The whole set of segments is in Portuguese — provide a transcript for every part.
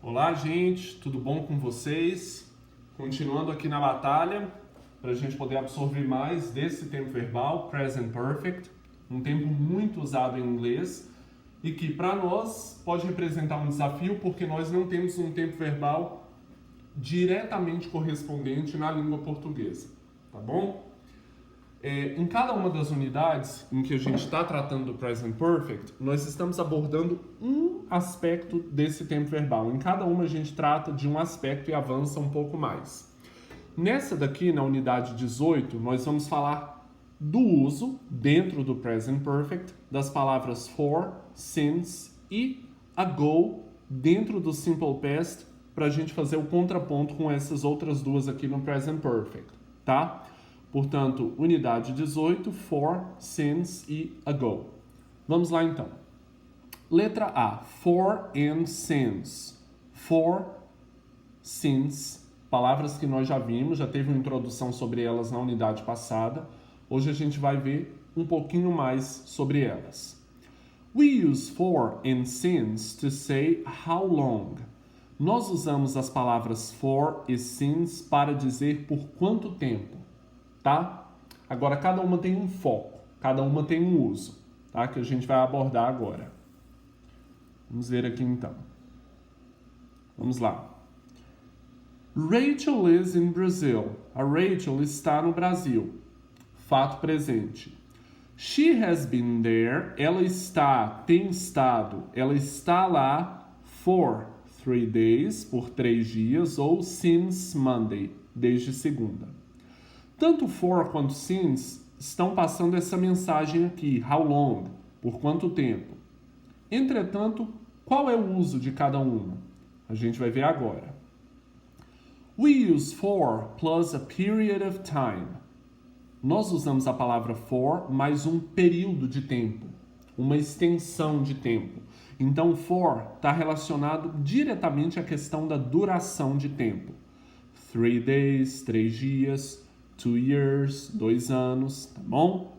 Olá, gente, tudo bom com vocês? Continuando aqui na batalha, para a gente poder absorver mais desse tempo verbal, present perfect, um tempo muito usado em inglês e que para nós pode representar um desafio porque nós não temos um tempo verbal diretamente correspondente na língua portuguesa, tá bom? Em cada uma das unidades em que a gente está tratando do present perfect, nós estamos abordando um aspecto desse tempo verbal. Em cada uma a gente trata de um aspecto e avança um pouco mais. Nessa daqui, na unidade 18, nós vamos falar do uso, dentro do present perfect, das palavras for, since e ago, dentro do simple past, para a gente fazer o contraponto com essas outras duas aqui no present perfect, tá? Portanto, unidade 18, for, since e ago. Vamos lá então. Letra A, for and since. For, since, palavras que nós já vimos, já teve uma introdução sobre elas na unidade passada. Hoje a gente vai ver um pouquinho mais sobre elas. We use for and since to say how long. Nós usamos as palavras for e since para dizer por quanto tempo. Tá? Agora, cada uma tem um foco, cada uma tem um uso, tá? Que a gente vai abordar agora. Vamos ver aqui então. Vamos lá. Rachel is in Brazil. A Rachel está no Brasil. Fato presente. She has been there. Ela tem estado. Ela está lá for 3 days, por 3 dias, ou since Monday, desde segunda. Tanto for quanto since estão passando essa mensagem aqui, how long, por quanto tempo. Entretanto, qual é o uso de cada uma? A gente vai ver agora. We use for plus a period of time. Nós usamos a palavra for mais um período de tempo, uma extensão de tempo. Então, for está relacionado diretamente à questão da duração de tempo. 3 days, 3 dias. 2 years, 2 anos, tá bom?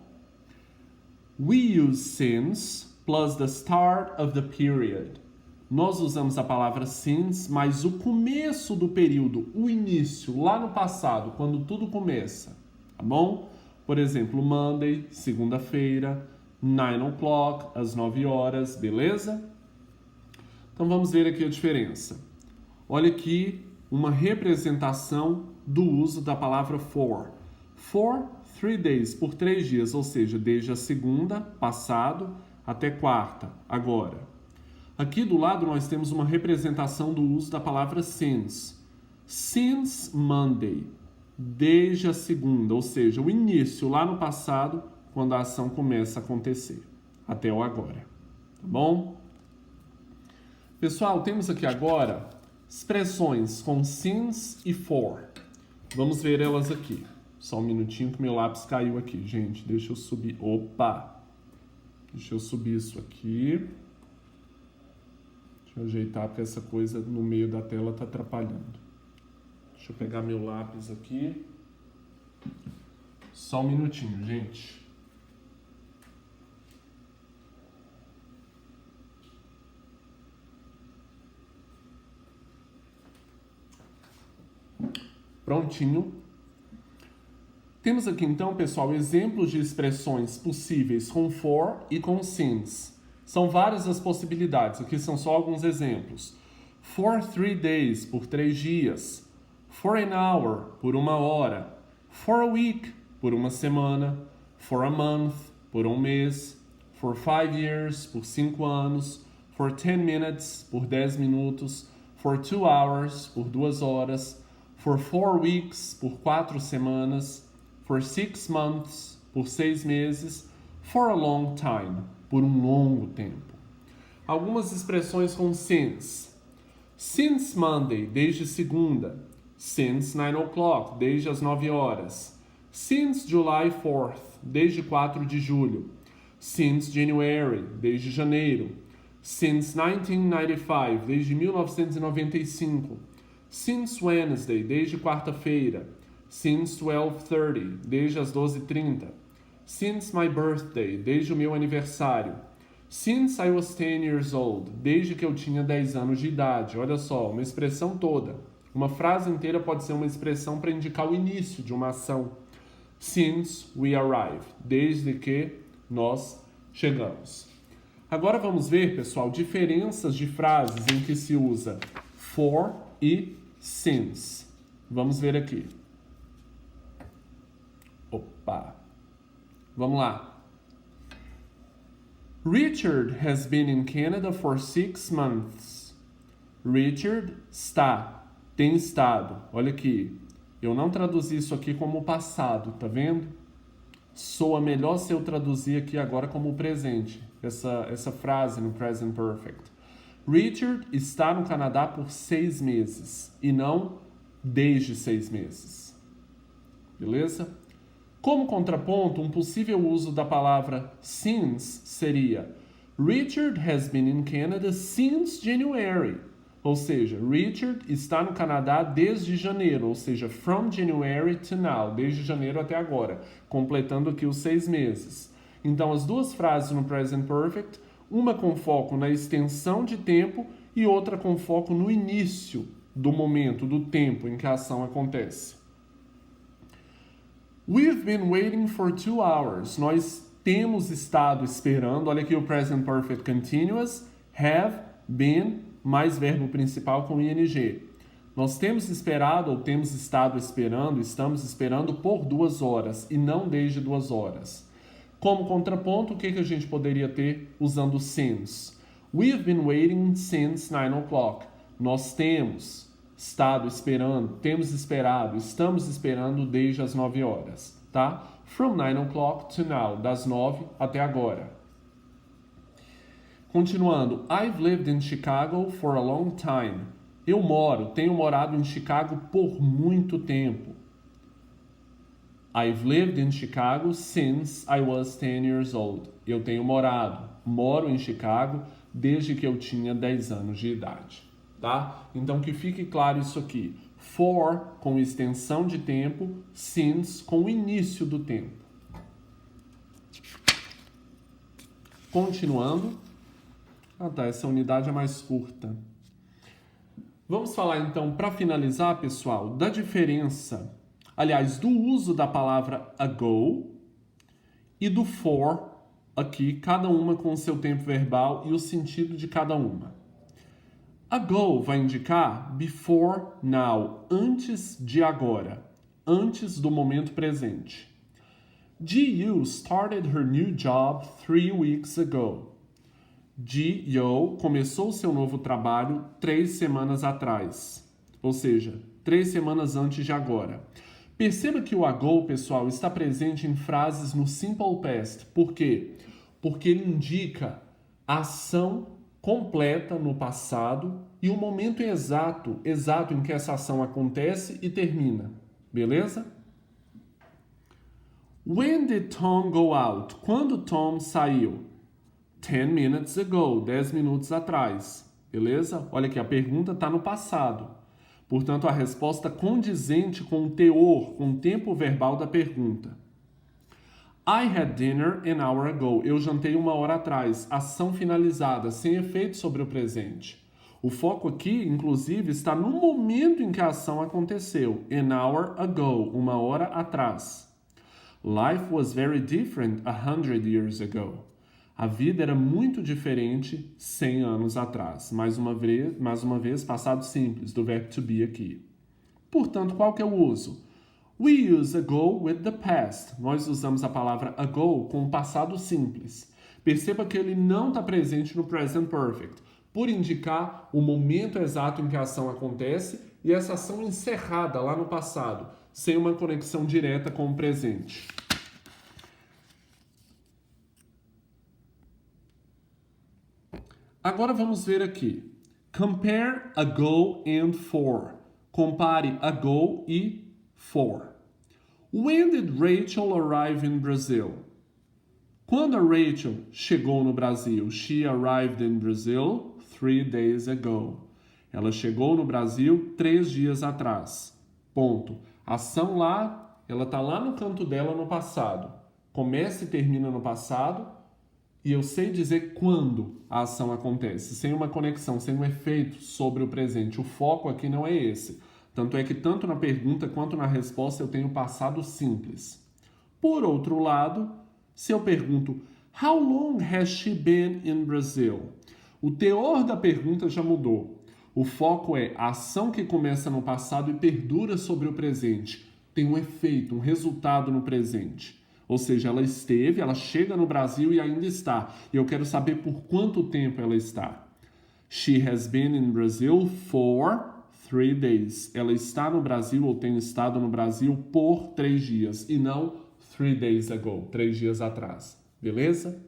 We use since plus the start of the period. Nós usamos a palavra since, mas o começo do período, o início, lá no passado, quando tudo começa, tá bom? Por exemplo, Monday, segunda-feira, 9 o'clock, às 9 horas, beleza? Então vamos ver aqui a diferença. Olha aqui uma representação do uso da palavra for. For 3 days, por 3 dias, ou seja, desde a segunda, passado, até quarta, agora. Aqui do lado nós temos uma representação do uso da palavra since. Since Monday, desde a segunda, ou seja, o início lá no passado, quando a ação começa a acontecer, até o agora. Tá bom? Pessoal, temos aqui agora expressões com since e for. Vamos ver elas aqui. Só um minutinho que meu lápis caiu aqui. Gente, deixa eu subir. Opa! Deixa eu subir isso aqui. Deixa eu ajeitar porque essa coisa no meio da tela está atrapalhando. Deixa eu pegar meu lápis aqui. Só um minutinho, gente. Prontinho. Temos aqui então, pessoal, exemplos de expressões possíveis com for e com since. São várias as possibilidades, aqui são só alguns exemplos. For 3 days, por 3 dias. For an hour, por 1 hora. For a week, por 1 semana. For a month, por 1 mês. For 5 years, por 5 anos. For 10 minutes, por 10 minutos. For 2 hours, por 2 horas. For 4 weeks, por 4 semanas. For 6 months, por 6 meses. For a long time, por um longo tempo. Algumas expressões com since. Since Monday, desde segunda. Since 9 o'clock, desde as 9 horas. Since July 4th, desde 4 de julho. Since January, desde janeiro. Since 1995, desde 1995. Since Wednesday, desde quarta-feira. Since 12:30, desde as 12h30. Since my birthday, desde o meu aniversário. Since I was 10 years old. Desde que eu tinha 10 anos de idade. Olha só, uma expressão toda. Uma frase inteira pode ser uma expressão para indicar o início de uma ação. Since we arrived. Desde que nós chegamos. Agora vamos ver, pessoal, diferenças de frases em que se usa for e since. Vamos ver aqui. Opa! Vamos lá. Richard has been in Canada for 6 months. Richard tem estado. Olha aqui. Eu não traduzi isso aqui como passado, tá vendo? Soa melhor se eu traduzir aqui agora como presente. Essa frase no present perfect. Richard está no Canadá por 6 meses e não desde 6 meses. Beleza? Como contraponto, um possível uso da palavra since seria Richard has been in Canada since January. Ou seja, Richard está no Canadá desde janeiro, ou seja, from January to now, desde janeiro até agora, completando aqui os 6 meses. Então, as duas frases no present perfect, uma com foco na extensão de tempo e outra com foco no início do momento, do tempo em que a ação acontece. We've been waiting for 2 hours. Nós temos estado esperando. Olha aqui o present perfect continuous. Have been mais verbo principal com ing. Nós temos esperado ou temos estado esperando, estamos esperando por 2 horas e não desde 2 horas. Como contraponto, o que a gente poderia ter usando since? We've been waiting since 9 o'clock. Nós temos estado esperando, temos esperado, estamos esperando desde as 9 horas, tá? From 9 o'clock to now, das 9 até agora. Continuando, I've lived in Chicago for a long time. Eu tenho morado em Chicago por muito tempo. I've lived in Chicago since I was 10 years old. Eu tenho moro em Chicago desde que eu tinha 10 anos de idade. Tá? Então que fique claro isso aqui. For com extensão de tempo, since com o início do tempo. Continuando. Essa unidade é mais curta. Vamos falar então, para finalizar, pessoal, da diferença, aliás, do uso da palavra ago e do for aqui, cada uma com o seu tempo verbal e o sentido de cada uma. Ago vai indicar before now, antes de agora, antes do momento presente. Ji-Yoo started her new job 3 weeks ago. Ji-Yoo começou seu novo trabalho 3 semanas atrás, ou seja, 3 semanas antes de agora. Perceba que o ago, pessoal, está presente em frases no simple past. Por quê? Porque ele indica a ação completa no passado e o momento exato em que essa ação acontece e termina. Beleza? When did Tom go out? Quando Tom saiu? 10 minutes ago, 10 minutos atrás. Beleza? Olha aqui, a pergunta está no passado. Portanto, a resposta condizente com o teor, com o tempo verbal da pergunta. I had dinner an hour ago. Eu jantei 1 hora atrás. Ação finalizada, sem efeito sobre o presente. O foco aqui, inclusive, está no momento em que a ação aconteceu. An hour ago, 1 hora atrás. Life was very different 100 years ago. A vida era muito diferente 100 anos atrás. Mais uma vez, passado simples, do verbo to be aqui. Portanto, qual que é o uso? We use ago with the past. Nós usamos a palavra ago com o passado simples. Perceba que ele não está presente no present perfect, por indicar o momento exato em que a ação acontece e essa ação encerrada lá no passado, sem uma conexão direta com o presente. Agora vamos ver aqui. Compare ago and for. Compare ago e for. When did Rachel arrive in Brazil? Quando a Rachel chegou no Brasil? She arrived in Brazil 3 days ago. Ela chegou no Brasil 3 dias atrás. Ponto. Ação lá, ela está lá no canto dela no passado. Começa e termina no passado e eu sei dizer quando a ação acontece, sem uma conexão, sem um efeito sobre o presente. O foco aqui não é esse. Tanto é que tanto na pergunta quanto na resposta eu tenho passado simples. Por outro lado, se eu pergunto How long has she been in Brazil? O teor da pergunta já mudou. O foco é a ação que começa no passado e perdura sobre o presente. Tem um efeito, um resultado no presente. Ou seja, ela esteve, ela chega no Brasil e ainda está. E eu quero saber por quanto tempo ela está. She has been in Brazil for 3 days. Ela está no Brasil ou tem estado no Brasil por 3 dias. E não 3 days ago, 3 dias atrás. Beleza?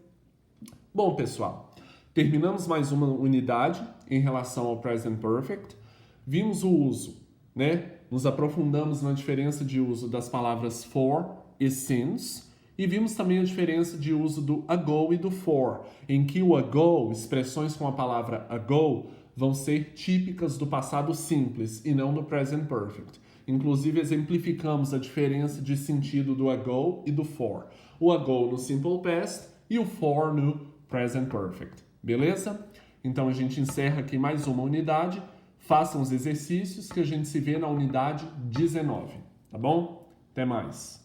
Bom, pessoal, terminamos mais uma unidade em relação ao Present Perfect. Vimos o uso, né? Nos aprofundamos na diferença de uso das palavras for e since. E vimos também a diferença de uso do ago e do for, em que o ago, expressões com a palavra ago, vão ser típicas do passado simples e não do Present Perfect. Inclusive, exemplificamos a diferença de sentido do ago e do for. O ago no Simple Past e o for no Present Perfect. Beleza? Então, a gente encerra aqui mais uma unidade. Façam os exercícios que a gente se vê na unidade 19. Tá bom? Até mais.